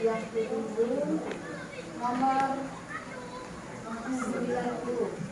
yang diunduh nomor 90.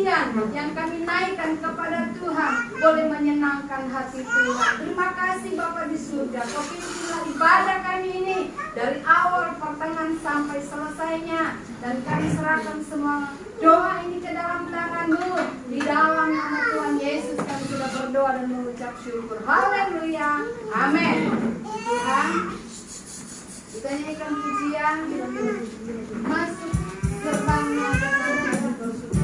pujian yang kami naikkan kepada Tuhan boleh menyenangkan hati Tuhan. Terima kasih Bapa di surga, Kau pimpinlah ibadah kami ini dari awal pertengahan sampai selesainya, dan kami serahkan semua doa ini ke dalam tangan-Mu. Di dalam nama Tuhan Yesus kami sudah berdoa dan mengucap syukur. Haleluya. Amin. Tuhan, kita nyanyikan pujian masuk gerbangnya dengan bersyukur.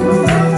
Tuhan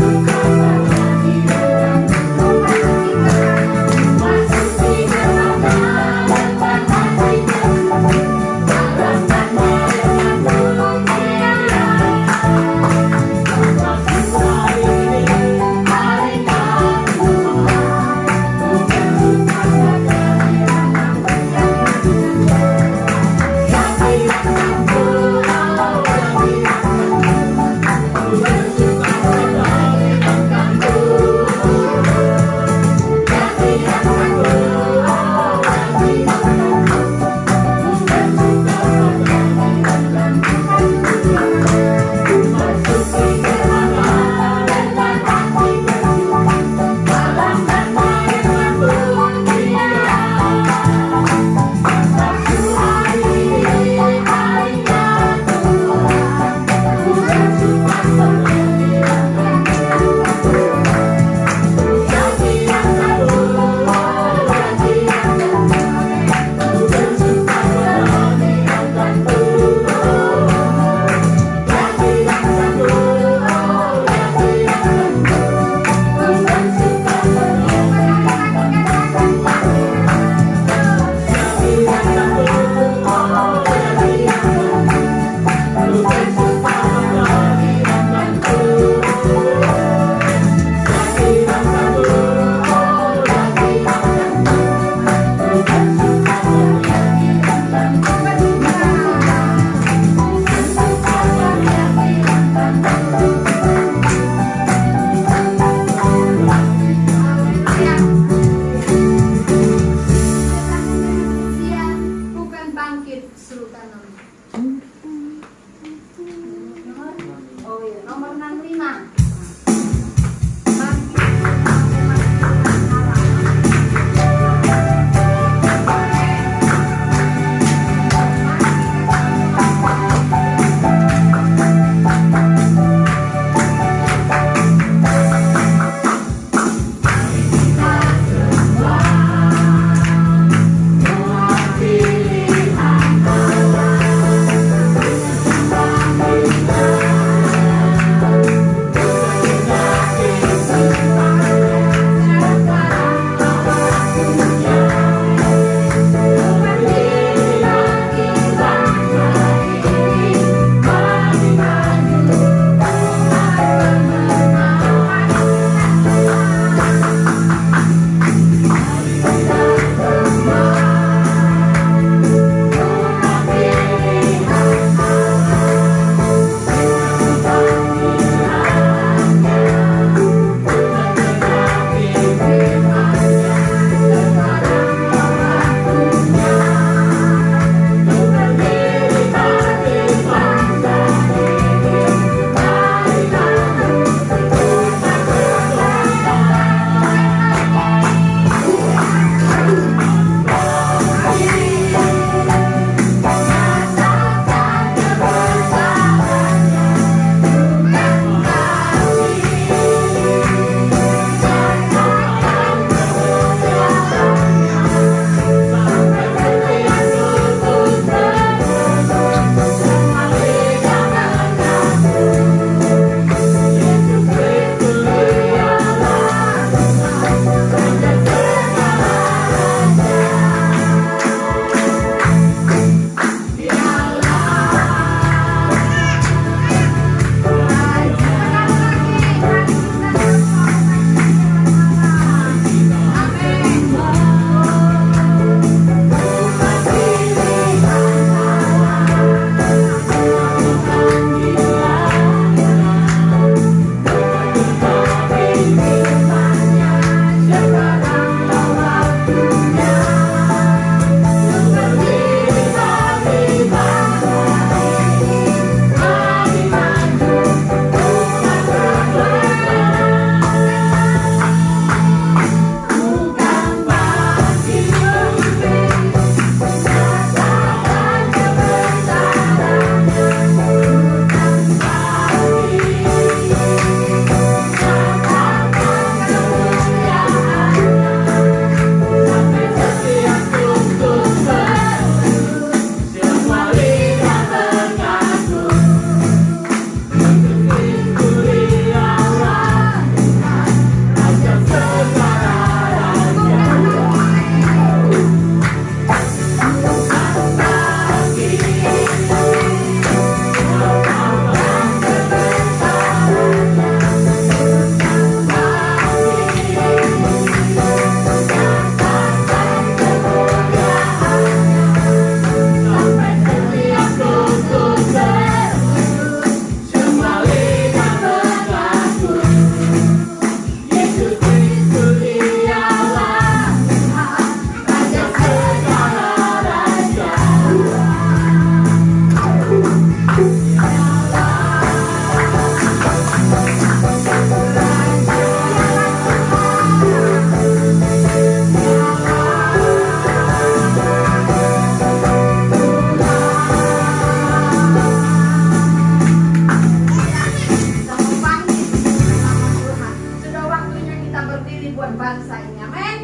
berdiri buat bangsa ini. Amin.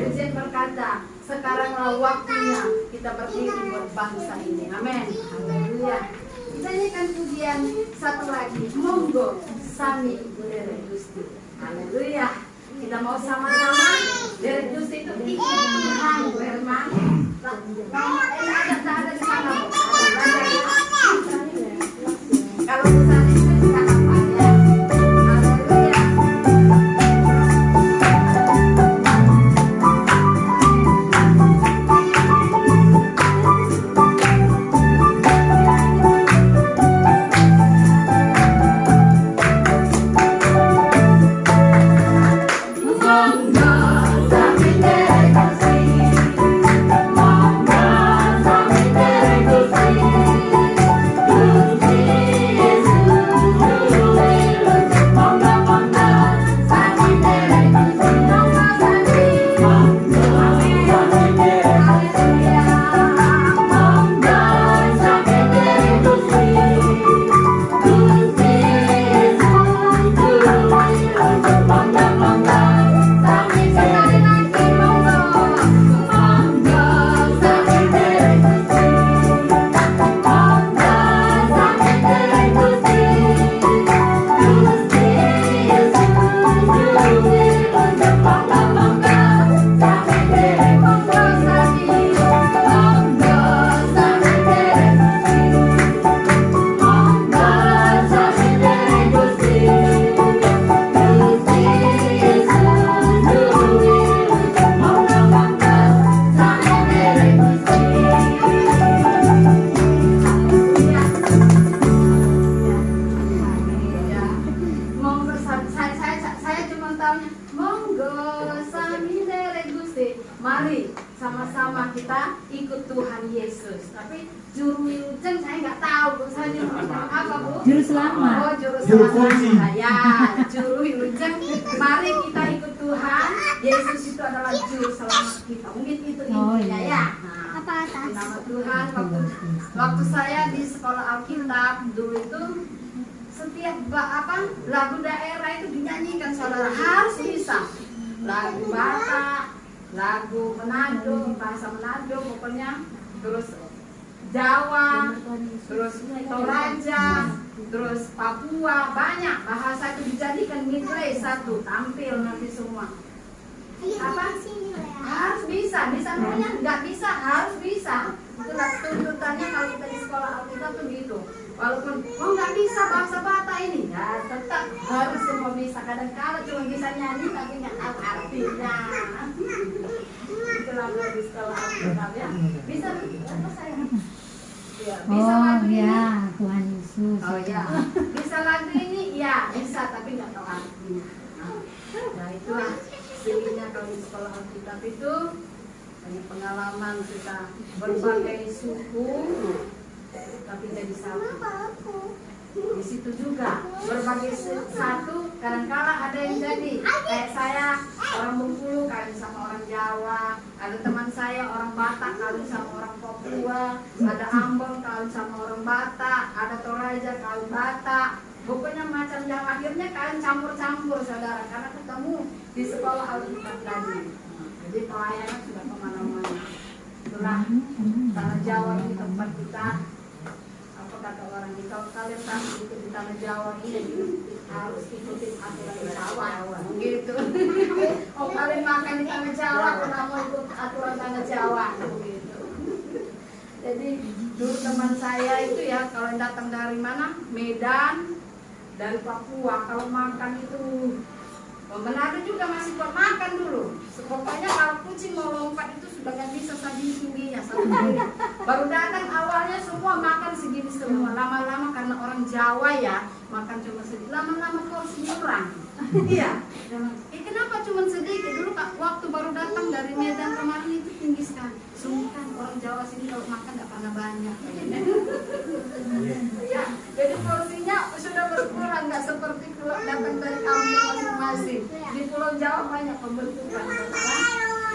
Pujian berkata, sekaranglah waktunya kita berdiri buat bangsa ini. Amin. Haleluya. Kita nyanyikan pujian satu lagi. Monggo sami derek Gusti. Haleluya. Kita mau sama-sama derek Gusti itu ikut Tuhan firman. Ada di sana. Kalau misalnya kita apa ya? Haleluya. Mari sama-sama kita ikut Tuhan Yesus. Tapi juru wilujeng saya nggak tahu. Saya juru apa, Bu? Juru selamat. Oh, juru selamat. Ya, juru wilujeng. Mari kita ikut Tuhan. Yesus itu adalah juru selamat kita. Mungkin itu intinya ya. Nah, Apa atas? nama Tuhan. Waktu saya di sekolah Alkitab dulu itu setiap lagu daerah itu dinyanyikan, saudara, harus bisa. Lagu Batak, lagu Manado, bahasa Manado pokoknya, terus Jawa, terus Toraja, terus Papua, banyak bahasa itu dijadikan medley satu, tampil nanti semua. Apa? Harus bisa namanya, nggak bisa, harus bisa. Itulah tuntutannya kalau kita di sekolah Alkitab tuh gitu. Walaupun nggak bisa bahasa Batak ini, ya tetap harus semua bisa. Kadang-kadang cuma bisa nyanyi tapi nggak tahu artinya. Itulah di sekolah Alkitab ya. Bisa apa saya? Ya, bisa lagu ini. Ya, Tuhan Yesus. Oh ya, bisa lagu ini, ya bisa tapi nggak tahu artinya. Nah itulah sininya kalau di sekolah Alkitab itu banyak pengalaman kita berbagai suku tapi jadi satu. Di situ juga berbagai satu, kadang-kala ada yang jadi kayak saya orang Bengkulu kawin sama orang Jawa, ada teman saya orang Batak kawin sama orang Papua, ada Ambon kawin sama orang Batak, ada Toraja kawin Batak, pokoknya macam yang akhirnya kawin campur-campur, saudara, karena ketemu di sekolah Alkitab tadi. Jadi pelayanan sudah kemana-mana. Itulah tanah Jawa ini tempat kita. Kata orang ini, kalau kalian tahu ikut di tanah Jawa ini harus ikutin aturan Jawa gitu. Oh kalian makan di tanah Jawa, kenapa mau ikut aturan tanah Jawa gitu. Jadi dulu teman saya itu ya, kalau datang dari mana, Medan, dari Papua, kalau makan itu Manado juga masih buat makan dulu. Pokoknya kalau kucing mau lompat itu sudah nggak bisa segini-tingginya satu kali. Baru datang awalnya semua makan segini semua. Lama-lama karena orang Jawa ya makan cuma sedikit. Lama-lama porsinya kurang. Iya. Kenapa cuma sedikit? Dulu waktu baru datang dari Medan kemarin itu tinggi sekali. Semua kan orang Jawa sini kalau makan nggak pernah banyak. Ya, jadi porsinya sudah berkurang, nggak seperti kalau datang dari kampung masing-masing. Di Pulau Jawa banyak pembentukan.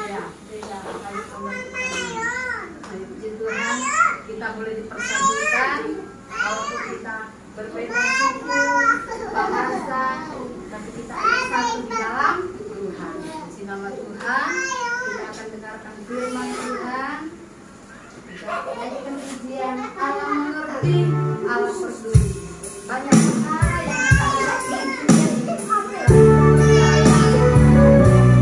Ya, beda kali pembentukan. Puji Tuhan, kita boleh dipersatukan. Walaupun kita berbeda suku, bahasa, tapi kita ada satu di dalam hati, Allah peduli. Banyak perkara yang kita alami itu jadi apa ya? Percaya bahwa Allah yang betul yang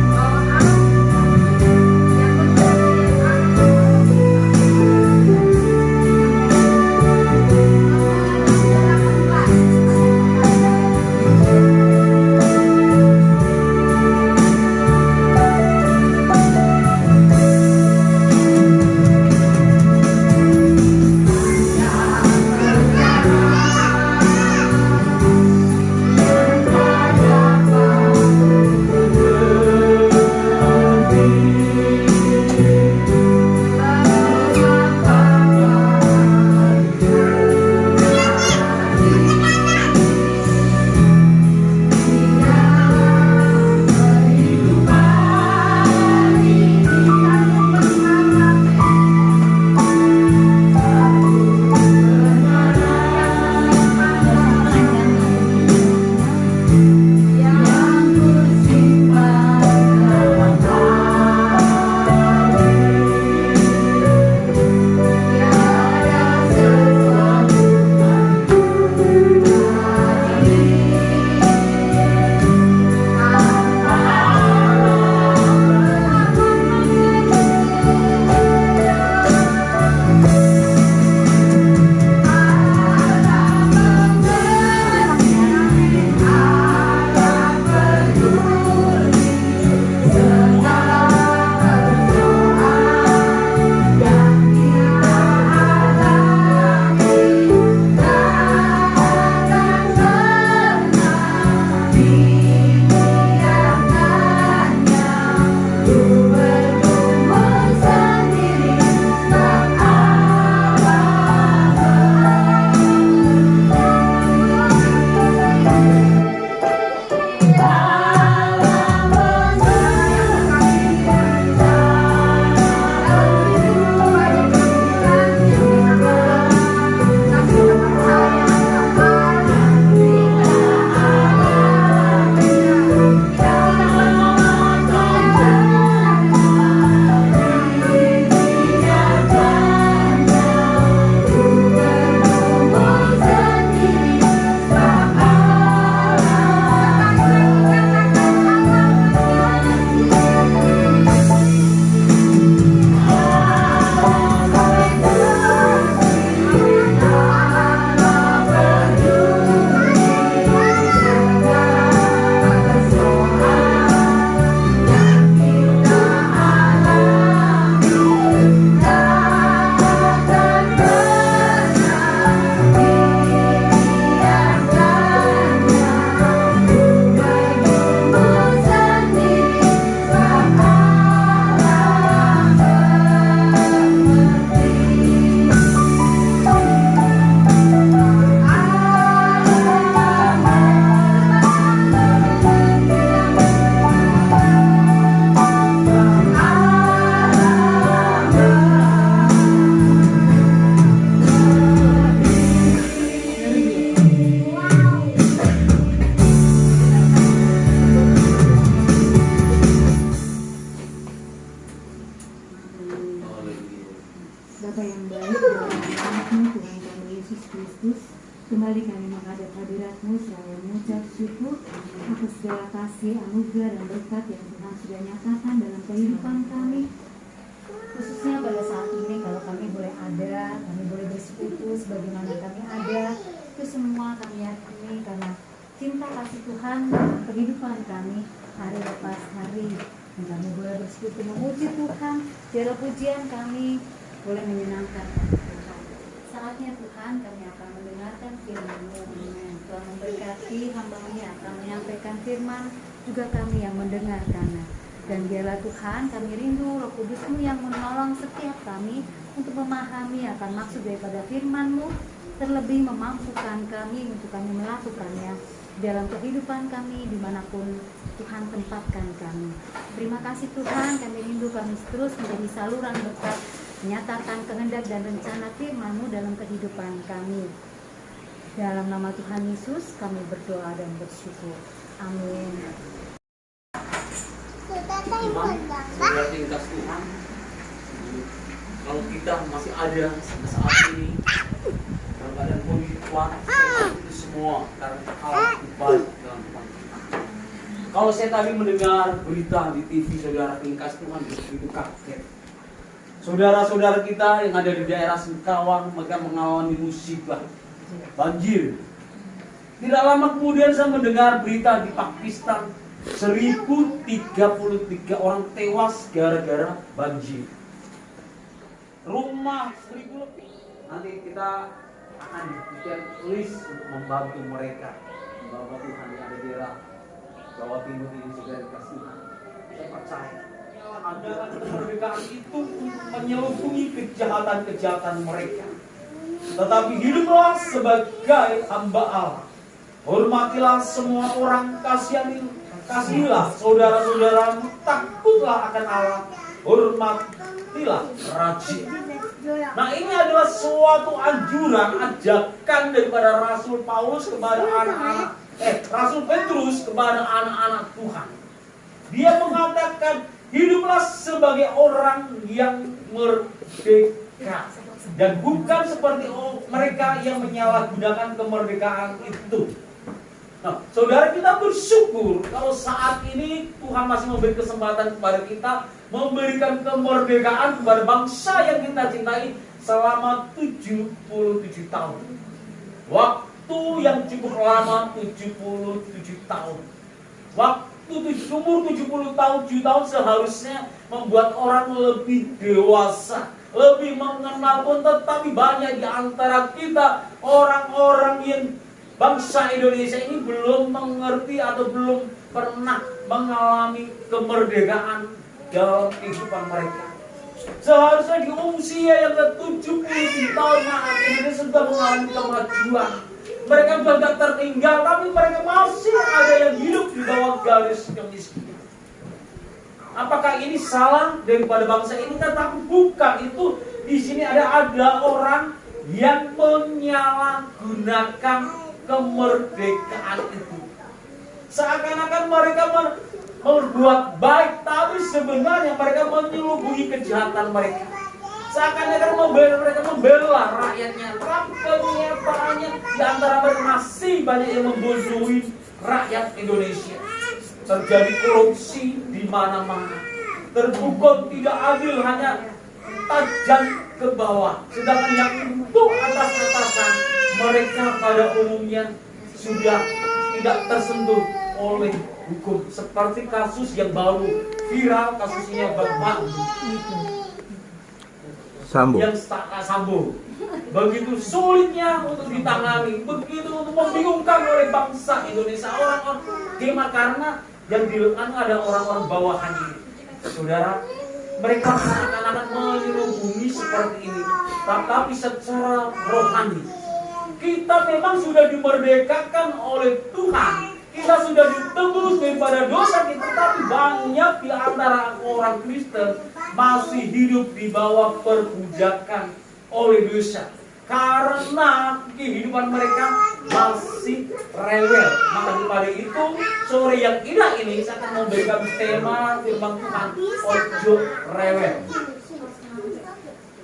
Bapa yang baik, Tuhan kami Yesus Kristus, kembali kami menghadap hadirat-Mu seraya mengucap syukur atas segala kasih, anugerah dan berkat yang Tuhan sudah nyatakan dalam kehidupan kami. Khususnya pada saat ini kalau kami boleh ada, kami boleh bersekutu sebagaimana kami ada, itu semua kami yakini karena cinta kasih Tuhan dalam kehidupan kami hari lepas hari. Dan kami boleh bersekutu memuji Tuhan, segala pujian kami boleh menyenangkan Tuhan. Saatnya Tuhan kami akan mendengarkan firman-Mu. Amin. Tuhan memberkati hamba-Mu yang akan menyampaikan firman, juga kami yang mendengarkannya. Dan biarlah Tuhan kami rindu Roh Kudus-Mu yang menolong setiap kami untuk memahami akan maksud daripada firman-Mu, terlebih memampukan kami untuk kami melakukannya dalam kehidupan kami dimanapun Tuhan tempatkan kami. Terima kasih Tuhan, kami rindu kami terus menjadi saluran berkat, menyatakan kehendak dan rencana firman-Mu dalam kehidupan kami. Dalam nama Tuhan Yesus kami berdoa dan bersyukur. Amin. Tuhan, segala tingkah Tuhan, kalau kita masih ada sampai saat ini, dalam suara itu semua karena Allah itu baik dalam Tuhan kita. Kalau saya tadi mendengar berita di TV saudara ringkas Tuhan itu kaget. Saudara-saudara kita yang ada di daerah Singkawang mereka mengalami musibah banjir. Tidak lama kemudian saya mendengar berita di Pakistan 1033 orang tewas gara-gara banjir. Rumah 1000 lebih. Nanti kita akan bikin list untuk membantu mereka. Bahwa Tuhan yang ada di daerah Jawa Timur ini sudah dikasih Tuhan. Saya percaya adalah kemerdekaan itu untuk menyelubungi kejahatan-kejahatan mereka. Tetapi hiduplah sebagai hamba Allah. Hormatilah semua orang, kasihilah saudara-saudaramu, takutlah akan Allah, hormatilah raja. Nah, ini adalah suatu anjuran, ajakan daripada Rasul Paulus kepada Rasul Petrus kepada anak-anak Tuhan. Dia mengatakan, hiduplah sebagai orang yang merdeka dan bukan seperti mereka yang menyalahgunakan kemerdekaan itu. Nah, saudara, kita bersyukur kalau saat ini Tuhan masih memberi kesempatan kepada kita memberikan kemerdekaan kepada bangsa yang kita cintai selama 77 tahun. Waktu yang cukup lama, 77 tahun. Waktu umur 70 tahun, 7 tahun seharusnya membuat orang lebih dewasa, lebih mengenal pun, tetapi banyak di antara kita orang-orang yang bangsa Indonesia ini belum mengerti atau belum pernah mengalami kemerdekaan dalam kehidupan mereka. Seharusnya di usia yang ke-70 tahun Indonesia sudah mengalami kemajuan. Mereka sudah tidak tertinggal, tapi mereka masih ada yang hidup di bawah garis kemiskinan. Apakah ini salah daripada bangsa ini? Tetapi bukan itu. Di sini ada orang yang menyalahgunakan kemerdekaan itu. Seakan-akan mereka berbuat baik, tapi sebenarnya mereka menyelubungi kejahatan mereka. Seakan-akan mereka membela rakyatnya, tapi kenyataannya di antara mereka masih banyak yang membodohi rakyat Indonesia. Terjadi korupsi di mana-mana, terhukum tidak adil, hanya tajam ke bawah, sedangkan yang untuk atas-atasan mereka pada umumnya sudah tidak tersentuh oleh hukum. Seperti kasus yang baru viral, kasusnya Bapak Sambo. Yang Sambo. Begitu sulitnya untuk ditangani, begitu untuk membingungkan oleh bangsa Indonesia, orang-orang karena yang dilakukan ada orang-orang bawahan ini. Saudara, mereka seakan-akan menyelubungi seperti ini, tetapi secara rohani kita memang sudah dimerdekakan oleh Tuhan. Kita sudah ditebus daripada dosa kita, tapi banyak di antara orang Kristen masih hidup di bawah perbudakan oleh dosa. Karena kehidupan mereka masih rewel. Maka daripada itu, sore yang indah ini saya akan memberikan tema firman Tuhan, Ojo Rewel.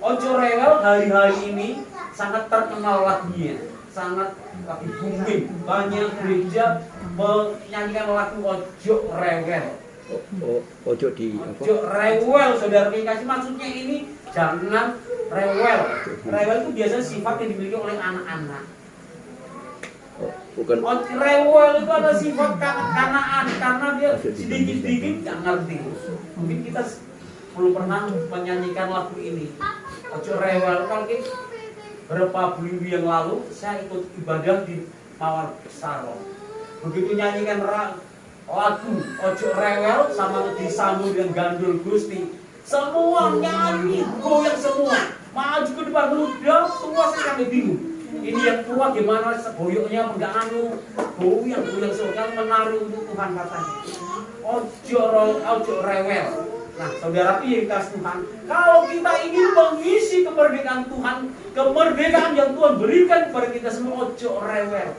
Ojo Rewel hari-hari ini sangat terkenal lagunya, sangat lagi booming. Banyak gereja menyanyikan lagu Ojo Rewel. Ojo Rewel, saudara kasih, maksudnya ini jangan rewel. Rewel itu biasanya sifat yang dimiliki oleh anak-anak. Bukan. Rewel itu ada sifat kanak-kanakan karena dia sedikit-sedikit nggak ngerti. Mungkin kita belum pernah menyanyikan lagu ini. Ojo Rewel. Kalau beberapa minggu yang lalu saya ikut ibadah di Mawar Saro. Begitu nyanyikan lagu Ojo Rewel sama disambung dengan Gandul Gusti, semua nyanyi, goyang semua, maju ke depan, meludah, semua sekali bingung. Ini yang tua gimana boyoknya enggak goyang semua, menari untuk Tuhan katanya. Ojo Rewel. Nah, saudara yang kasih Tuhan, kalau kita ingin mengisi kemerdekaan Tuhan, kemerdekaan yang Tuhan berikan kepada kita semua, ojo rewel.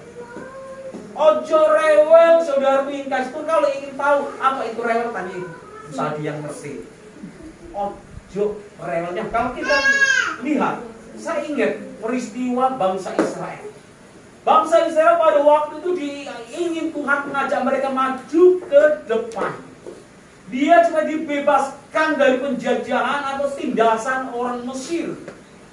Ojo rewel, saudara yang kasih Tuhan, kalau ingin tahu apa itu rewel, tanya itu. Usah dia yang ngerti. Ojo rewelnya, kalau kita lihat, saya ingat peristiwa bangsa Israel. Bangsa Israel pada waktu itu ingin Tuhan mengajak mereka maju ke depan. Dia cuma dibebaskan dari penjajahan atau tindasan orang Mesir.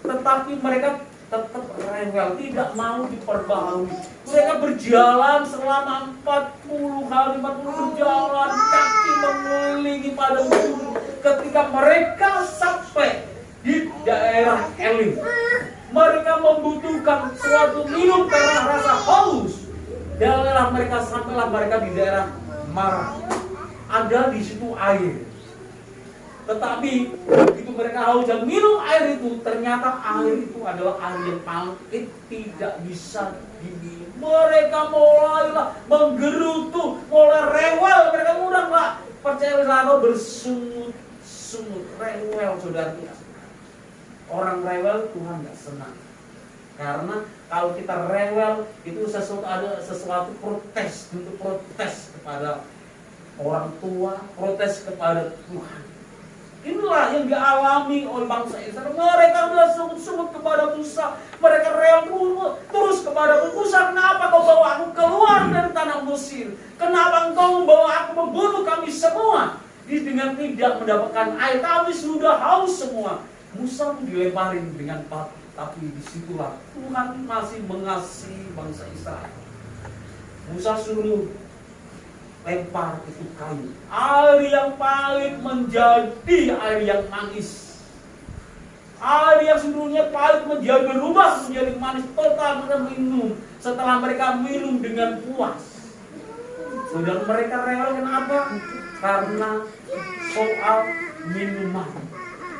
Tetapi mereka tetap rewel, tidak mau diperbaharui. Mereka berjalan selama 40 hari, 40 berjalan kaki mengelilingi padang gurun. Ketika mereka sampai di daerah Elim, mereka membutuhkan suatu minum karena rasa haus. Dalam mereka sampailah mereka di daerah Marah. Ada di situ air. Tetapi begitu mereka haus dan minum air itu, ternyata air itu adalah air yang pahit, tidak bisa diminum. Mereka mulailah menggerutu, mulai rewel. Mereka mudah nggak percaya lalu bersungut-sungut, rewel saudara. Orang rewel Tuhan nggak senang. Karena kalau kita rewel itu ada sesuatu protes, untuk protes kepada orang tua, protes kepada Tuhan. Inilah yang dialami oleh bangsa Israel. Mereka sudah sungut-sungut kepada Musa. Mereka rewel terus kepada Musa. Kenapa kau bawa aku keluar dari tanah Mesir? Kenapa engkau membawa aku membunuh kami semua? Dengan tidak mendapatkan air, kami sudah haus semua. Musa pun dilemparin dengan batu. Tapi disitulah Tuhan masih mengasihi bangsa Israel. Musa suruh lempar itu kayu. Air yang pahit menjadi air yang manis. Air yang sebelumnya pahit berubah menjadi manis total. Mereka minum. Setelah mereka minum dengan puas. Saudara, mereka rewel kenapa? Karena soal minuman.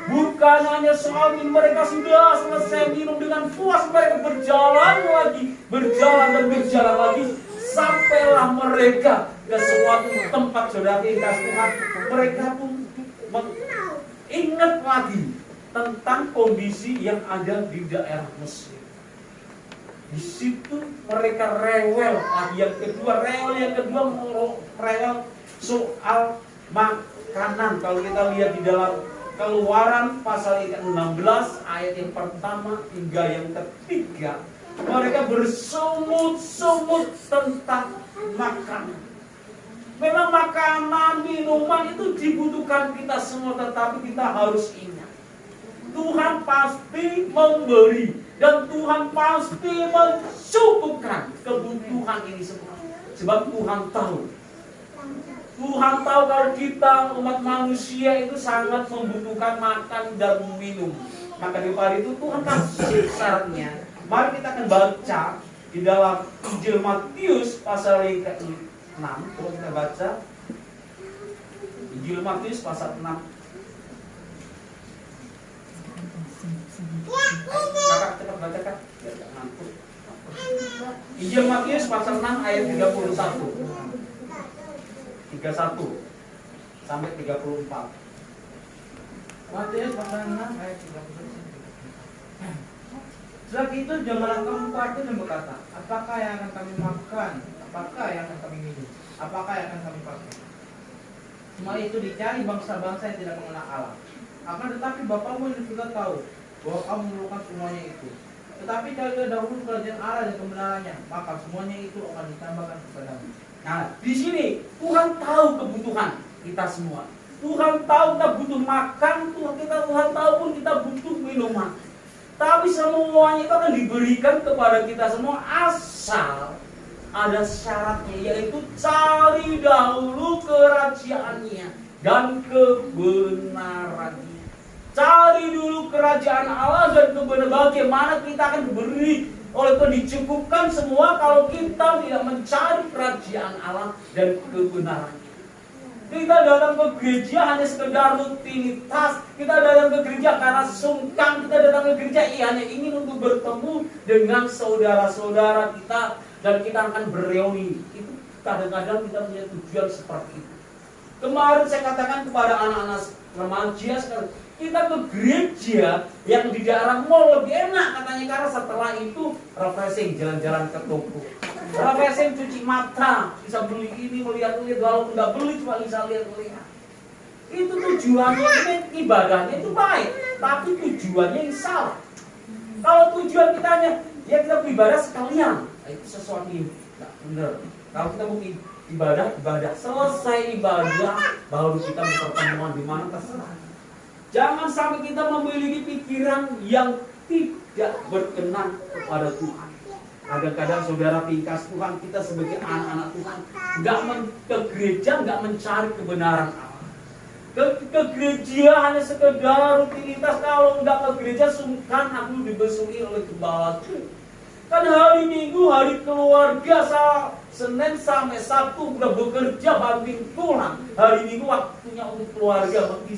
Bukan hanya soal minum, mereka sudah selesai minum dengan puas. Mereka berjalan lagi, berjalan lagi. Sampailah mereka ke suatu tempat, saudara yang kasih Tuhan. Mereka pun ingat lagi tentang kondisi yang ada di daerah Mesir. Di situ mereka rewel lagi. Yang kedua rewel soal makanan. Kalau kita lihat di dalam Keluaran pasal yang ke-16 ayat yang pertama hingga yang ketiga, mereka bersungut-sungut tentang makanan. Memang makanan, minuman itu dibutuhkan kita semua, tetapi kita harus ingat Tuhan pasti memberi dan Tuhan pasti mencukupkan kebutuhan ini semua. Sebab Tuhan tahu kalau kita umat manusia itu sangat membutuhkan makan dan minum. Maka di hari itu Tuhan kasih syaratnya. Mari kita akan baca di dalam Injil Matius pasal yang ke-6. Coba kita baca Injil Matius pasal 6. Kakak cepat baca Kak, biar gak ngantuk. Injil Matius pasal 6 ayat 31 sampai 34. Matius pasal 6 ayat 31. Setelah itu jemaat kamu khawatir dan berkata, apakah yang akan kami makan? Apakah yang akan kami minum? Apakah yang akan kami pakai? Semua itu dicari bangsa-bangsa yang tidak mengenal Allah. Akan tetapi Bapamu yang sudah tahu bahwa kamu memerlukan semuanya itu. Tetapi carilah dahulu kerajaan Allah dan kebenarannya, maka semuanya itu akan ditambahkan kepadamu. Nah, di sini Tuhan tahu kebutuhan kita semua. Tuhan tahu kita butuh makan, Tuhan tahu pun kita butuh minuman. Tapi semuanya itu akan diberikan kepada kita semua asal ada syaratnya, yaitu cari dahulu kerajaannya dan kebenarannya. Cari dulu kerajaan Allah dan kebenaran. Bagaimana kita akan diberi oleh Tuhan dicukupkan semua kalau kita tidak mencari kerajaan Allah dan kebenarannya. Kita datang ke gereja hanya sekedar rutinitas. Kita datang ke gereja karena sungkan. Kita datang ke gereja hanya ingin untuk bertemu dengan saudara-saudara kita dan kita akan bereuni. Itu kadang-kadang kita punya tujuan seperti itu. Kemarin saya katakan kepada anak-anak remaja sekarang, kita ke gereja yang di daerah mall lebih enak katanya, karena setelah itu refreshing, jalan-jalan ke toko, refreshing, cuci mata, bisa beli ini, melihat-lihat, walaupun nggak beli cuma bisa lihat-lihat. Itu tujuannya, ini ibadahnya itu baik, tapi tujuannya yang salah. Kalau tujuan kita hanya ya kita beribadah sekalian, itu sesuatu yang nggak benar. Kalau kita mau ibadah, selesai ibadah baru kita berpertemuan di mana terserah. Jangan sampai kita memiliki pikiran yang tidak berkenan kepada Tuhan. Kadang-kadang saudara tingkas Tuhan, kita sebagai anak-anak Tuhan nggak ke gereja, nggak mencari kebenaran Allah. Ke gereja hanya sekedar rutinitas. Kalau nggak ke gereja, sungkan aku dibesui oleh gembalaku. Kan hari Minggu, hari keluarga, Senin sampai Sabtu udah bekerja banting tulang. Hari Minggu waktunya untuk keluarga, bagi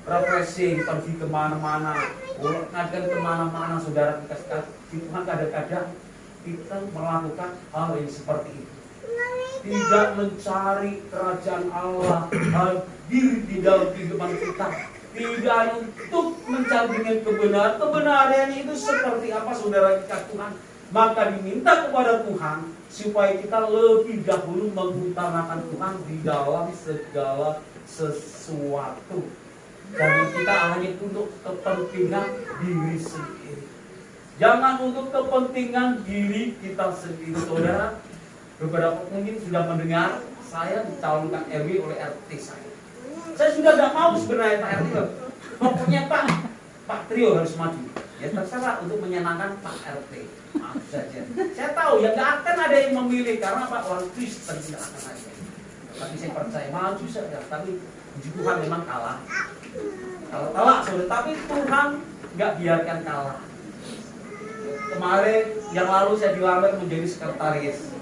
refreshing, pergi kemana-mana, ngadakan kemana-mana. Saudara kita Tuhan kadang-kadang kita melakukan hal yang seperti itu. Tidak mencari kerajaan Allah hadir di dalam kehidupan kita. Tidak untuk mencari dengan kebenaran. Kebenaran itu seperti apa saudara kita Tuhan? Maka diminta kepada Tuhan supaya kita lebih dahulu mengutamakan Tuhan di dalam segala sesuatu. Jadi kita hanya untuk kepentingan diri sendiri. Jangan untuk kepentingan diri kita sendiri, saudara. Beberapa mungkin sudah mendengar saya dicalonkan RW oleh RT saya. Saya sudah tidak mau sebenarnya Pak RT. Pokoknya Pak Trio harus maju. Ya terserah untuk menyenangkan Pak RT. Maaf saja. Saya tahu ya nggak akan ada yang memilih karena Pak orang Kristen tidak akan ada. Tapi saya percaya maju saja. Tapi puji Tuhan memang kalah. Kalau kalah saudara, tapi Tuhan nggak biarkan kalah. Kemarin yang lalu saya dilamar menjadi sekretaris.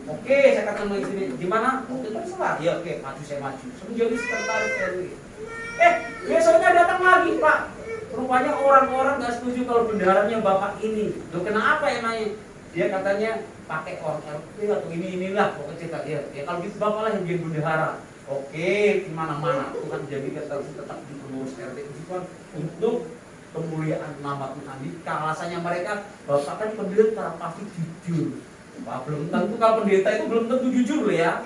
Oke, saya katakan sama istri, gimana? Oke, terserah. Ya oke, maju saya maju. Saya menjadi sekretaris RW. Besoknya datang lagi, Pak. Rupanya orang-orang nggak setuju kalau bendaharanya bapak ini. Loh, kenapa emangnya? Dia katanya pakai orang RT atau inilah pokoknya cerita dia. Ya kalau gitu bapak lah yang jadi bendahara. Oke, di mana-mana Tuhan jadikan tetap di pengurus RT Tuhan untuk kemuliaan nama Tuhan. Di alasannya mereka, bapak kan pendeta pasti jujur. Wah, belum tentu kalau pendeta itu belum tentu jujur ya.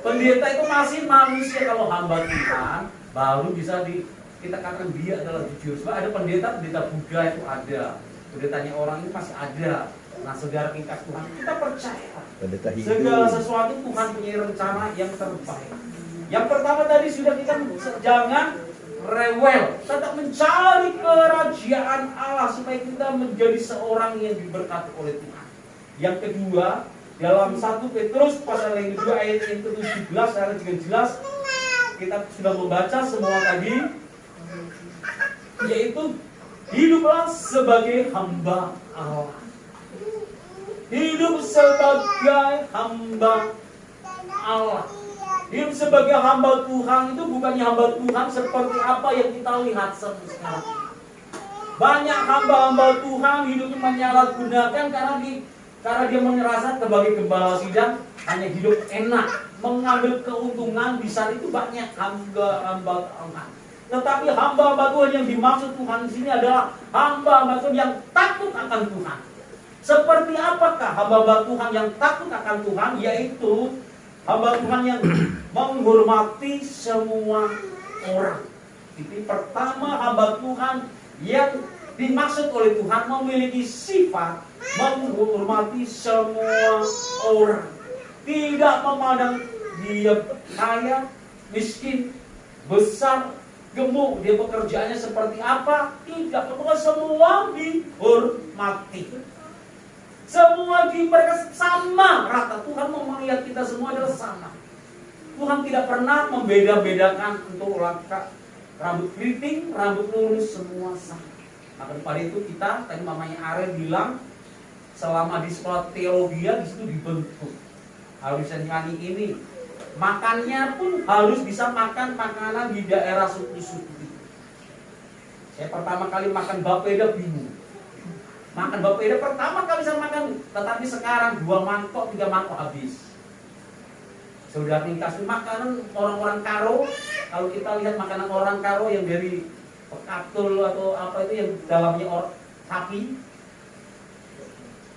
Pendeta itu masih manusia. Kalau hamba Tuhan baru bisa kita katakan dia adalah jujur. Sebab ada pendeta Buddha itu ada. Pendetanya orang ini masih ada. Nah, saudara tingkat Tuhan, kita percaya segala sesuatu Tuhan punya rencana yang terbaik. Yang pertama tadi sudah kita jangan rewel, tetap mencari kerajaan Allah supaya kita menjadi seorang yang diberkati oleh Tuhan. Yang kedua, dalam 1 Petrus pasal yang kedua ayat yang ke-17 secara juga jelas kita sudah membaca semua tadi, yaitu hiduplah sebagai hamba Allah. Hidup sebagai hamba Allah. Hidup sebagai hamba Tuhan itu bukannya hamba Tuhan seperti apa yang kita lihat sekarang. Banyak hamba-hamba Tuhan hidupnya menyalahgunakan karena dia merasa sebagai gembala sidang hanya hidup enak, mengambil keuntungan. Di saat itu banyak hamba-hamba Tuhan. Tetapi hamba-hamba Tuhan yang dimaksud Tuhan di sini adalah hamba-hamba Tuhan yang takut akan Tuhan. Seperti apakah hamba-hamba Tuhan yang takut akan Tuhan? Yaitu hamba Tuhan yang menghormati semua orang. Itu pertama, hamba Tuhan yang dimaksud oleh Tuhan memiliki sifat menghormati semua orang. Tidak memandang dia kaya, miskin, besar, gemuk, dia pekerjaannya seperti apa. Tidak, pokoknya semua dihormati. Semua di mereka sama rata. Tuhan mau melihat kita semua adalah sama. Tuhan tidak pernah membeda-bedakan untuk rambut keriting, rambut lurus, semua sama. Maka pada itu kita, tadi mamanya Aren bilang, selama di sekolah teologi di situ dibentuk. Harus nyanyi ini. Makannya pun harus bisa makan makanan di daerah suku-suku. Saya pertama kali makan bapeda bingung. Makan bapeda pertama kali saya makan, tetapi sekarang 2 mangkok, 3 mangkok habis. Sudah dikasih makanan orang-orang Karo. Kalau kita lihat makanan orang Karo yang dari pekatul atau apa itu yang dalamnya sapi,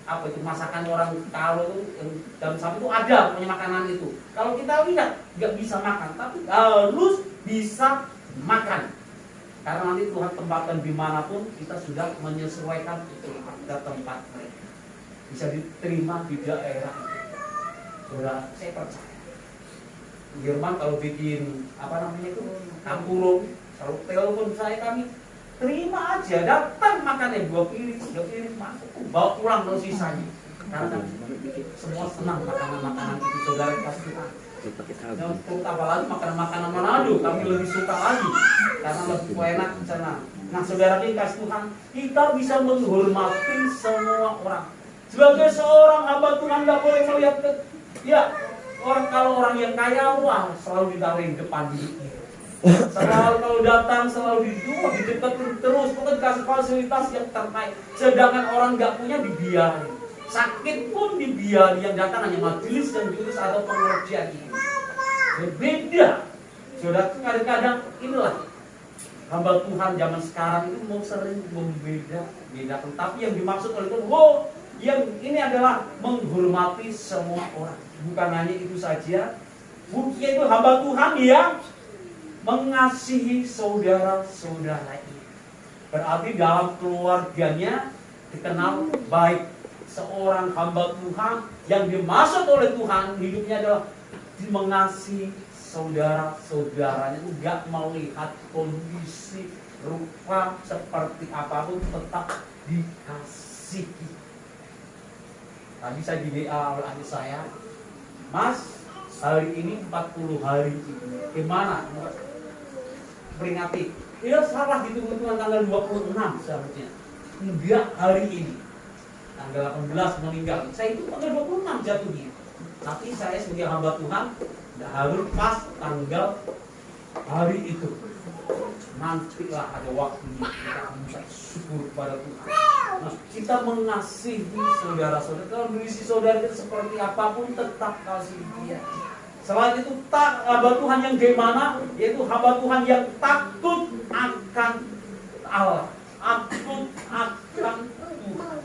apa itu masakan orang Karo itu yang dalam sapi itu ada punya makanan itu. Kalau kita lihat nggak bisa makan, tapi harus bisa makan. Karena nanti Tuhan tempatkan dimanapun kita sudah menyesuaikan itu pada tempat mereka. bisa diterima di daerah itu. Saudara, saya percaya. Jerman kalau bikin itu kampurung, selalu telepon saya, kami terima aja, datang makannya 2 piring, 3 piring masuk, bawa pulang kalau sisanya. Karena semua senang makanan-makanan itu, saudara kasih Tuhan. Untuk apalagi makanan-makanan Manado, kami lebih suka lagi karena lebih enak di sana. Nah, saudara kasih Tuhan, kita bisa menghormati semua orang. Sebagai seorang hamba Tuhan nggak boleh melihat kalau orang yang kaya, wah selalu ditaruhin depan hidupnya. Selalu kalau datang selalu dideketin terus, pokoknya dikasih fasilitas yang terbaik. Sedangkan orang nggak punya dibiarin, sakit pun dibiarin, yang datang hanya majelis dan jurus atau pengertian ini. Berbeda. Saudara, kadang-kadang inilah hamba Tuhan zaman sekarang itu mau sering membedakan. Tapi yang dimaksud oleh Tuhan, yang ini adalah menghormati semua orang. Bukan hanya itu saja, yaitu hamba Tuhan yang mengasihi saudara-saudara ini. Berarti dalam keluarganya dikenal baik. Seorang hamba Tuhan yang dimaksud oleh Tuhan hidupnya adalah mengasihi saudara-saudaranya, enggak melihat kondisi rupa seperti apapun, tetap dikasihi. Tadi saya di WA oleh adik saya, Mas, hari ini 40 hari, gimana? Peringati, ya salah hitung-hitungan tanggal 26 seharusnya. Enggak hari ini, tanggal 18 meninggal. Saya itu tanggal 26 jatuhnya. Tapi saya sebagai hamba Tuhan, tidak harus pas tanggal hari itu. Nantilah ada waktunya kita bisa syukur kepada Tuhan. Nah, kita mengasihi saudara-saudara. Kalau kondisi saudara kita seperti apapun, tetap kasih dia. Selain itu, hamba Tuhan yang gimana? Yaitu hamba Tuhan yang takut akan Allah, takut akan Tuhan.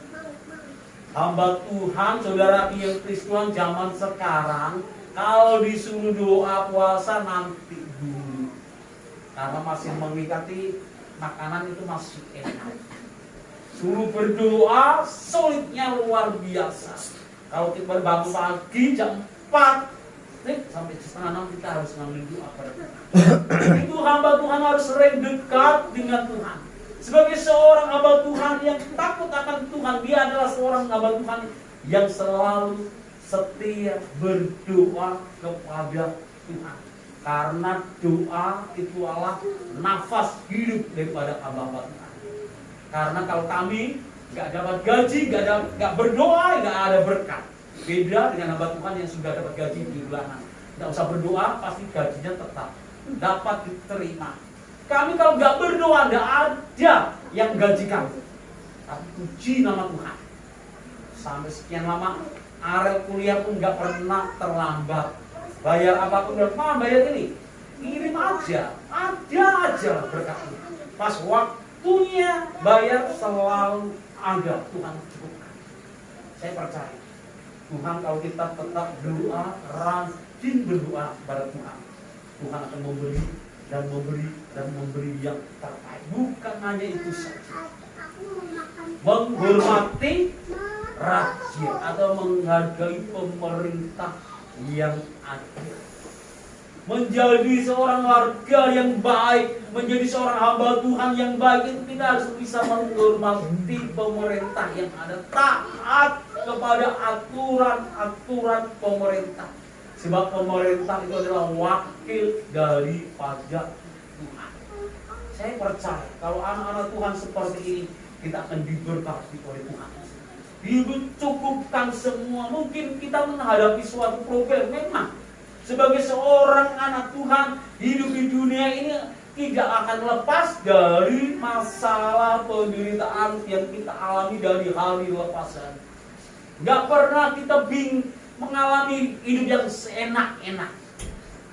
Hamba Tuhan, saudara yang Kristen zaman sekarang, kalau disuruh doa puasa nanti dulu, karena masih mengikati makanan itu masih enak. Suruh berdoa, sulitnya luar biasa. Kalau kita bangun pagi jam 4 sampai setengah 6 kita harus ngambil doa pada Tuhan. Itu hamba Tuhan harus sering dekat dengan Tuhan. Sebagai seorang hamba Tuhan yang takut akan Tuhan, dia adalah seorang hamba Tuhan yang selalu setia berdoa kepada Tuhan. Karena doa itu adalah nafas hidup daripada hamba Tuhan. Karena kalau kami nggak dapat gaji, nggak berdoa, nggak ada berkat. Beda dengan hamba Tuhan yang sudah dapat gaji di bulanan. Nggak usah berdoa, pasti gajinya tetap dapat diterima. Kami kalau nggak berdoa, nggak ada yang gaji kami. Tapi puji nama Tuhan. Sampai sekian lama, Arel kuliah pun nggak pernah terlambat. Bayar apapun, bayar ini, kirim aja, ada aja berkatnya. Pas waktunya bayar selalu ada, Tuhan cukupkan. Saya percaya, Tuhan kalau kita tetap berdoa, rajin berdoa kepada Tuhan, Tuhan akan memberi dan memberi dan memberi yang terbaik. Bukan hanya itu saja, menghormati raja atau menghargai pemerintah yang adil, menjadi seorang warga yang baik, menjadi seorang hamba Tuhan yang baik. Itu kita harus bisa menghormati pemerintah yang ada, taat kepada aturan-aturan pemerintah. Sebab pemerintah itu adalah wakil daripada Tuhan. Saya percaya kalau anak-anak Tuhan seperti ini, kita akan diberkati oleh Tuhan. Dicukupkan semua. Mungkin kita menghadapi suatu problem, memang sebagai seorang anak Tuhan, hidup di dunia ini tidak akan lepas dari masalah penderitaan yang kita alami dari hari lepas hari. Gak pernah kita mengalami hidup yang seenak-enak.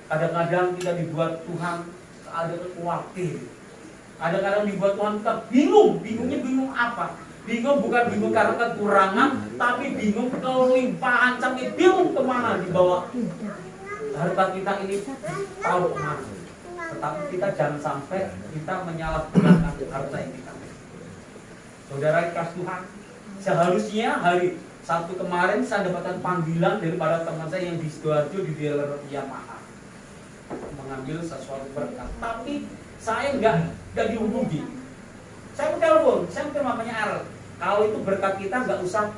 Kadang-kadang kita dibuat Tuhan ada khawatir. Kadang-kadang dibuat Tuhan kita bingung. Bingungnya bingung apa? Bingung bukan bingung karena kekurangan, tapi bingung kelimpahan, sampai bingung kemana dibawa harta kita ini, tahu kemana. Tetapi kita jangan sampai kita menyalahgunakan harta yang kita. Saudara kasih Tuhan, seharusnya hari Satu kemarin saya dapatkan panggilan daripada teman saya yang di Sidoarjo di dealer Yamaha mengambil sesuatu berkat, tapi saya nggak dihubungi. Saya telepon, saya makanya Al, kalau itu berkat kita nggak usah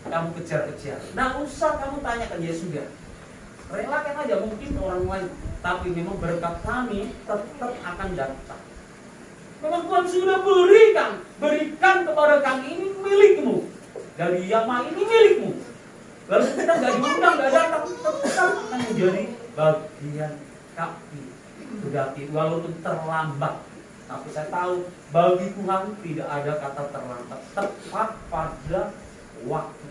kamu kejar-kejar, nggak usah kamu tanyakan, ya sudah, relakan aja mungkin orang lain, tapi memang berkat kami tetap akan datang. Memang Tuhan sudah berikan kepada kami, ini milikmu. Dari Yamaha ini milikmu. Lalu kita nggak diundang, nggak datang, tetap akan menjadi bagian kami. Berarti walaupun terlambat, tapi saya tahu bagi Tuhan tidak ada kata terlambat, tepat pada waktu.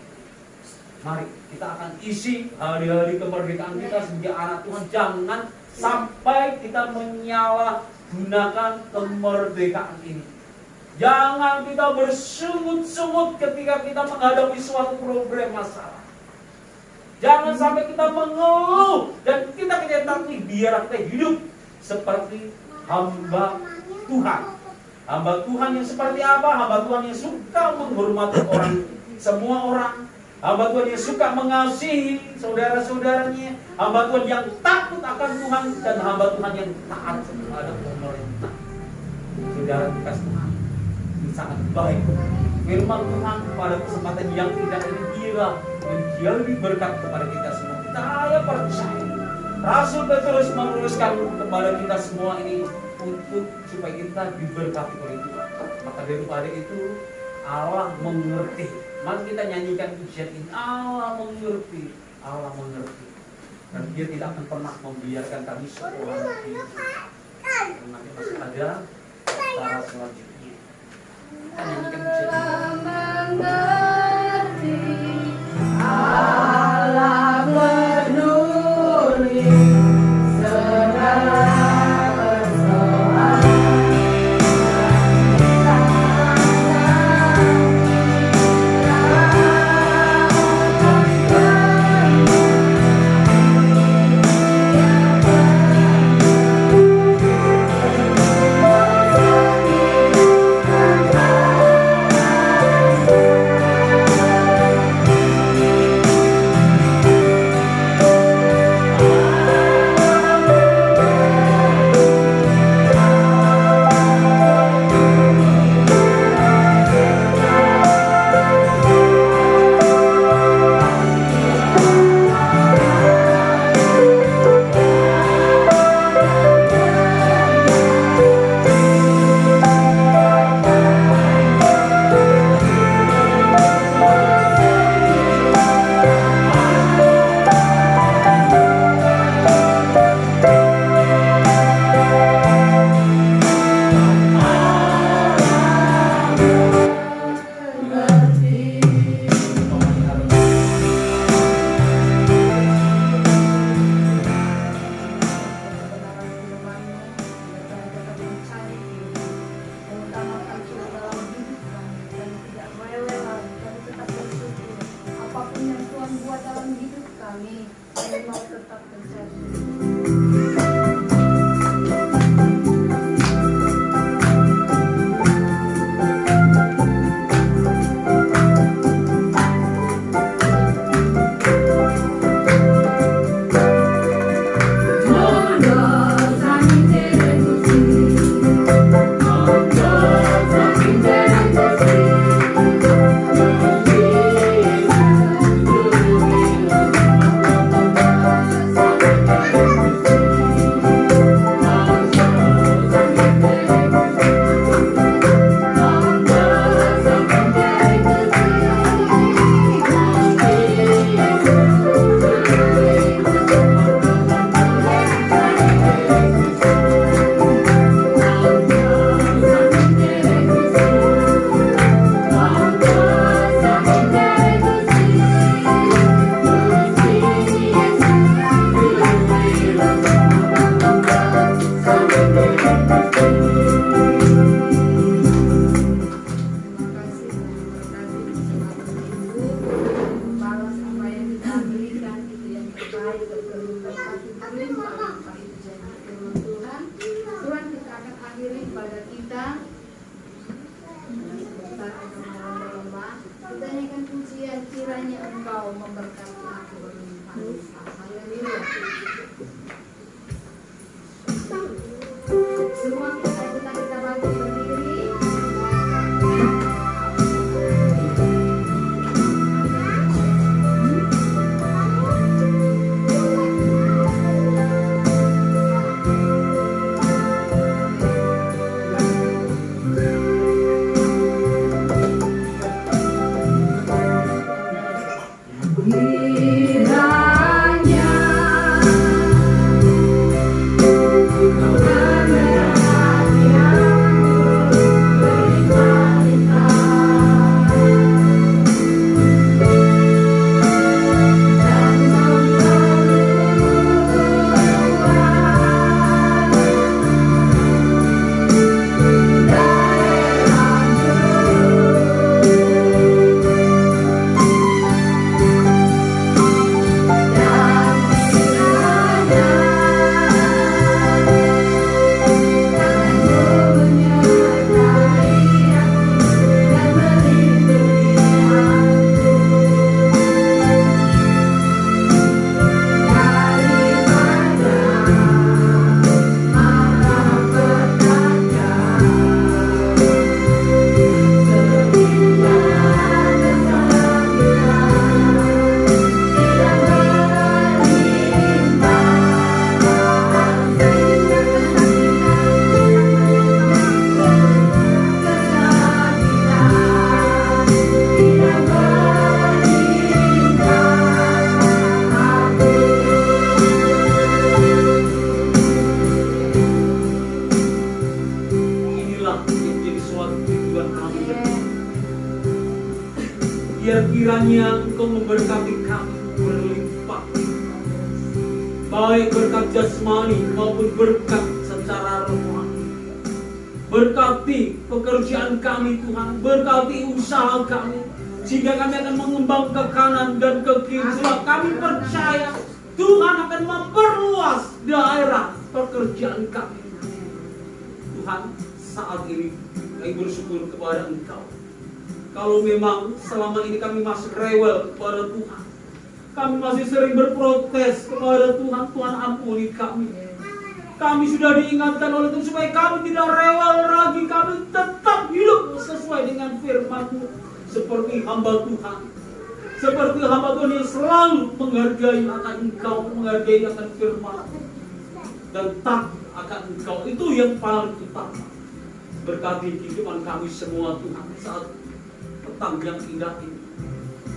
Mari kita akan isi hari-hari kemerdekaan kita sebagai anak Tuhan. Jangan sampai kita menyalahgunakan kemerdekaan ini. Jangan kita bersungut-sungut ketika kita menghadapi suatu problem masalah. Jangan sampai kita mengeluh dan kita tapi biar kita hidup seperti hamba Tuhan. Hamba Tuhan yang seperti apa? Hamba Tuhan yang suka menghormati orang, semua orang. Hamba Tuhan yang suka mengasihi saudara-saudaranya. Hamba Tuhan yang takut akan Tuhan dan hamba Tuhan yang taat kepada pemerintah. Saudara kasih Tuhan, ini sangat baik. Firman Tuhan pada kesempatan yang tidak ini kira menjadi berkat kepada kita semua. Saya percaya Rasul Petrus menuliskan kepada kita semua ini untuk supaya kita diberkati oleh Tuhan. Maka daripada itu Allah mengerti. Mari kita nyanyikan pujian ini. Allah mengerti, Allah mengerti. Dan Dia tidak akan pernah membiarkan kami seorang hidup. Nanti masih ada cara selanjutnya. Kita nyanyikan pujian ini. Mengerti Allah peduli segala persoalan. kiranya Engkau memberkati kami berlimpah. Baik berkat jasmani maupun berkat secara rohani. Berkati pekerjaan kami Tuhan, berkati usaha kami, sehingga kami akan mengembang ke kanan dan ke kiri. Sebab kami percaya Tuhan akan memperluas daerah pekerjaan kami. Tuhan, saat ini kami bersyukur kepada Engkau. Kalau memang selama ini kami masih rewel kepada Tuhan, kami masih sering berprotes kepada Tuhan, Tuhan ampuni kami. Kami sudah diingatkan oleh Tuhan supaya kami tidak rewel lagi, kami tetap hidup sesuai dengan firman-Mu. Seperti hamba Tuhan, seperti hamba Tuhan yang selalu menghargai akan Engkau, menghargai akan firman dan takut akan Engkau. Itu yang paling utama. Berkati kehidupan kami semua Tuhan saat petang yang indah ini.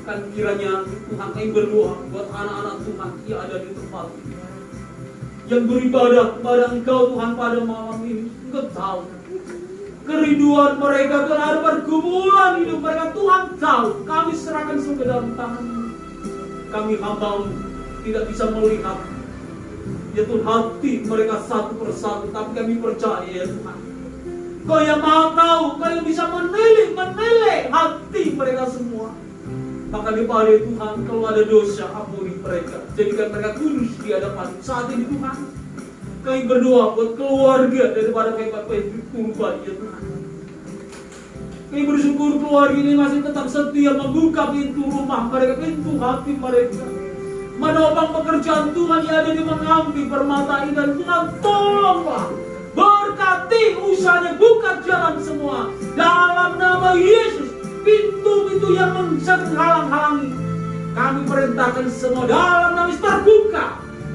Kan kiranya Tuhan kami berdoa buat anak-anak Tuhan yang ada di tempat ini, yang beribadah kepada Engkau Tuhan pada malam ini. Engkau tahu kerinduan mereka, Tuhan, ada pergumulan hidup mereka, Tuhan tahu. Kami serahkan semua ke dalam tangan-Mu. Kami hamba-Mu tidak bisa melihat ya Tuhan hati mereka satu persatu, tapi kami percaya ya Tuhan, Kau yang maha tahu, Kau yang bisa menilai hati mereka semua. Maka daripada Tuhan, kalau ada dosa, ampuni mereka, jadikan mereka kudus di hadapan saat ini Tuhan. Kami berdoa buat keluarga daripada baik-baik kurban ya Tuhan. Kami bersyukur keluarga ini masih tetap setia membuka pintu rumah mereka, pintu hati mereka, menopang pekerjaan Tuhan yang ada di mengambil permata ini. Dan Tuhan tolonglah, berkati usahanya, buka jalan semua dalam nama Yesus. Pintu-pintu yang menghalang-halangi kami perintahkan semua dalam nama Yesus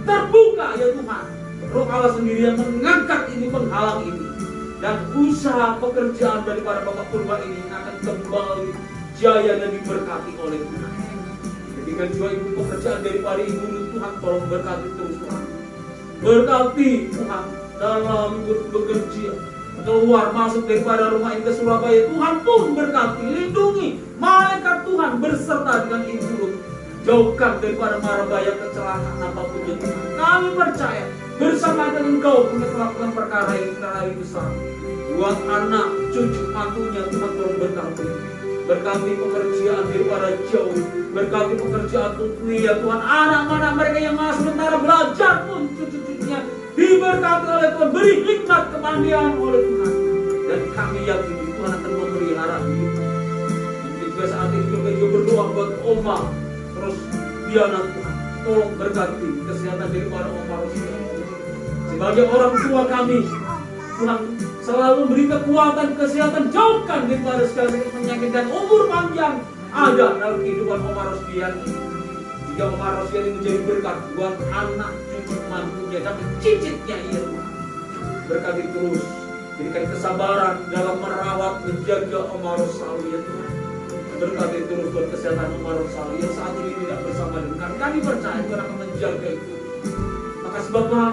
terbuka ya Tuhan. Roh Allah sendiri yang mengangkat ini, penghalang ini, dan usaha pekerjaan daripada Bapak Purba ini akan kembali jaya dan diberkati oleh Tuhan. Demikian juga ibu pekerjaan daripada ibu Tuhan, tolong berkati terus Tuhan. Berkati Tuhan dalam bekerja, keluar masuk daripada rumah ini ke Surabaya, Tuhan pun berkati, lindungi malaikat Tuhan berserta dengan ibu Ruth. Jauhkan daripada mara bahaya kecelakaan apapun ya Tuhan. Kami percaya bersama dengan Engkau untuk melakukan perkara yang besar buat anak, cucu, mantunya. Tuhan tolong berkati. Berkati pekerjaan daripada jauh, berkati pekerjaan Tutni ya Tuhan. Anak-anak mereka yang masih sementara belajar pun, cucu-cucunya diberkati oleh Tuhan, beri hikmat kepandian oleh Tuhan. Dan kami yakin Tuhan akan memelihara hidup. Mungkin juga saat ini juga berdoa buat Oma, terus Diana Tuhan, tolong berkati kesehatan daripada Oma Rosia. Sebagai orang tua kami, Tuhan selalu beri kekuatan, kesehatan, jauhkan daripada segala penyakit dan umur panjang ada dalam kehidupan Oma Rosia ini. Jika Oma Rosia ini menjadi berkat buat anak, cucu, mantunya dan cicitnya ya Tuhan. Berkati terus, berikan kesabaran dalam merawat, menjaga Oma Rosalia ya Tuhan. Berkati terus buat kesehatan Oma Rosalia yang saat ini tidak bersama dengan kami. Percaya Tuhan akan menjaga itu. Maka sebabnya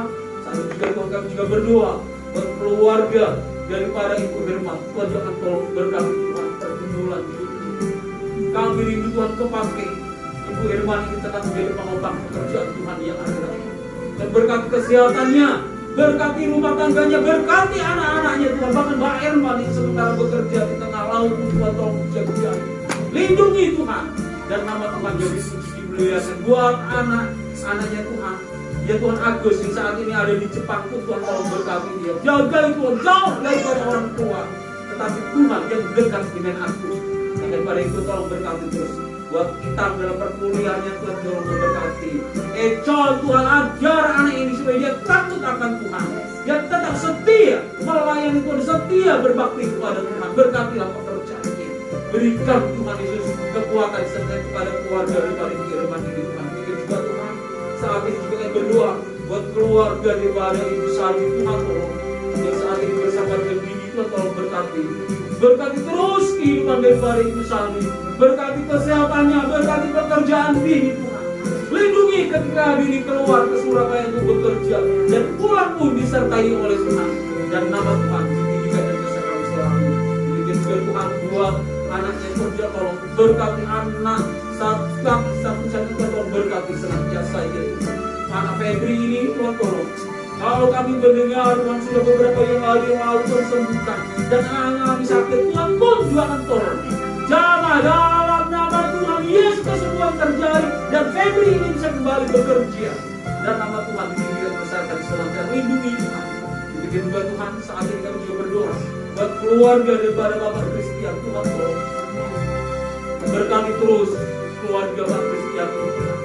saat ini juga Tuhan, kami juga berdoa buat keluarga daripada Ibu Herman. Tuhan jangan tolong berkati Tuhan pergumulan hidup. Kami rindu Tuhan kepakai Ibu Herman ini tetap menjadi penopang pekerjaan Tuhan yang ada. Dan berkati kesehatannya, berkati rumah tangganya, berkati anak-anaknya Tuhan. Bahkan Mbak Herman yang sementara bekerja di tengah laut, Tuhan tolong jaga. Lindungi Tuhan, dan nama Tuhan jadi suci dimuliakan buat anak-anaknya Tuhan. Ya Tuhan, Agus yang saat ini ada di Jepang pun Tuhan tolong berkati dia. Jaga Tuhan, jauh daripada orang tua, tetapi Tuhan yang dekat dengan Agus. Dan daripada itu tolong berkati terus buat kita dalam perkuliahannya. Tuhan tolong berkati. Tuhan ajar anak ini supaya dia takut akan Tuhan, dia tetap setia melayani Tuhan, setia berbakti kepada Tuhan. Berkatilah pekerjaannya, berikan Tuhan Yesus kekuatan serta kepada keluarga daripada Herman ini Tuhan. Bikin juga Tuhan saat ini juga kita berdoa buat keluarga daripada Ibu Sari. Tuhan tolong yang saat ini bersama dengan bini, Tuhan tolong berkati. Berkati terus kehidupan daripada Ibu Sari, berkati kesehatannya, berkati pekerjaan bini Tuhan. Lindungi ketika bini keluar ke Surabaya untuk bekerja dan pulang pun disertai oleh Tuhan. Dan nama Tuhan ditinggikan dan disertai selalu. Bikin juga Tuhan buat anaknya kerja, tolong berkati anak satu-satu Tuhan berkati senantiasa ya Tuhan. Anak Febri ini Tuhan tolong. Kalau kami mendengar Tuhan sudah beberapa yang lalu Tuhan sembuhkan dan mengalami sakit, Tuhan pun juga akan tolong. Jangan dalam nama Tuhan Yesus kesembuhan terjadi dan Febri ini bisa kembali bekerja dan nama Tuhan diberikan kesehatan senantiasa. Lindungi Tuhan. Demikian juga Tuhan saat ini kami juga berdoa buat keluarga daripada Bapak Christian, Tuhan tolong. Berkati terus keluarga Bapak Christian Tuhan.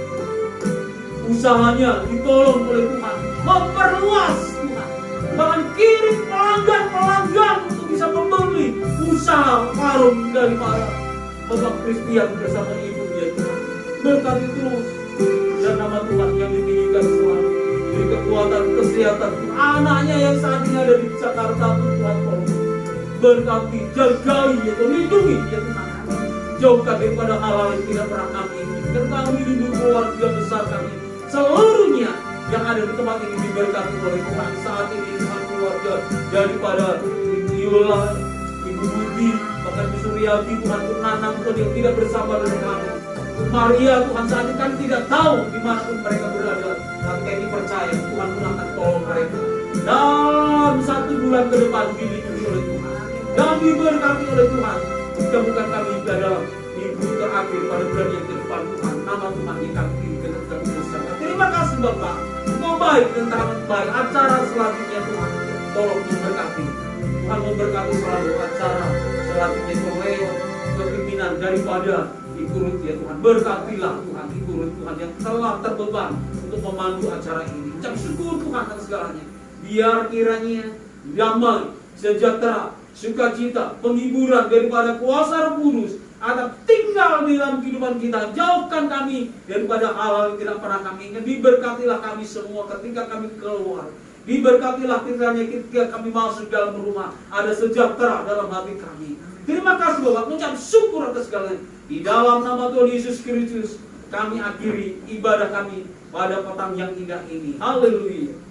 Usahanya ditolong oleh Tuhan, memperluas Tuhan, bahkan kirim pelanggan untuk bisa membeli usaha warung daripada Bapak Christian bersama ibunya Tuhan. Berkati terus dan nama Tuhan yang ditinggikan selalu. Beri kekuatan, kesehatan anaknya yang saat ini ada di Jakarta Tuhan tolong. Berkati, jagai ya Tuhan, lindungi ya Tuhan. Jauhkan daripada hal-hal yang tidak pernah kami inginkan. Kami lindungi keluarga besar kami seluruhnya yang ada di tempat ini diberkati oleh Tuhan. Saat ini Tuhan keluarga daripada Ibu Yola, Ibu Budi, bahkan Ibu Suryati, Tuhan Nanang Tuhan yang tidak bersama dengan kami. Maria Tuhan saat ini kan tidak tahu dimanapun mereka berada, tapi kami percaya Tuhan pun akan tolong mereka. Dalam 1 bulan ke depan dilindungi oleh Tuhan dan diberkati oleh Tuhan. Bukan kami dalam minggu terakhir pada bulan yang ke depan Tuhan, nama Tuhan dikasihi dengan kami bersama. Terima kasih Bapak, Engkau baik dan teramat baik. Acara selanjutnya Tuhan tolong memberkati. Tuhan memberkati selalu acara selanjutnya lewat kepimpinan daripada Ikurut ya Tuhan. Berkatilah Tuhan Ikurut Tuhan yang telah terbeban untuk memandu acara ini. Ucap syukur Tuhan atas segalanya. Biar kiranya damai, sejahtera, sukacita, penghiburan daripada kuasa Roh Kudus akan tinggal di dalam kehidupan kita. Jauhkan kami daripada hal-hal yang tidak pernah kami ingat. Diberkatilah kami semua ketika kami keluar. Diberkatilah kiranya ketika kami masuk dalam rumah. Ada sejahtera dalam hati kami. Terima kasih Bapak, mengucap syukur atas segalanya. Di dalam nama Tuhan Yesus Kristus kami akhiri ibadah kami pada petang yang indah ini. Haleluya.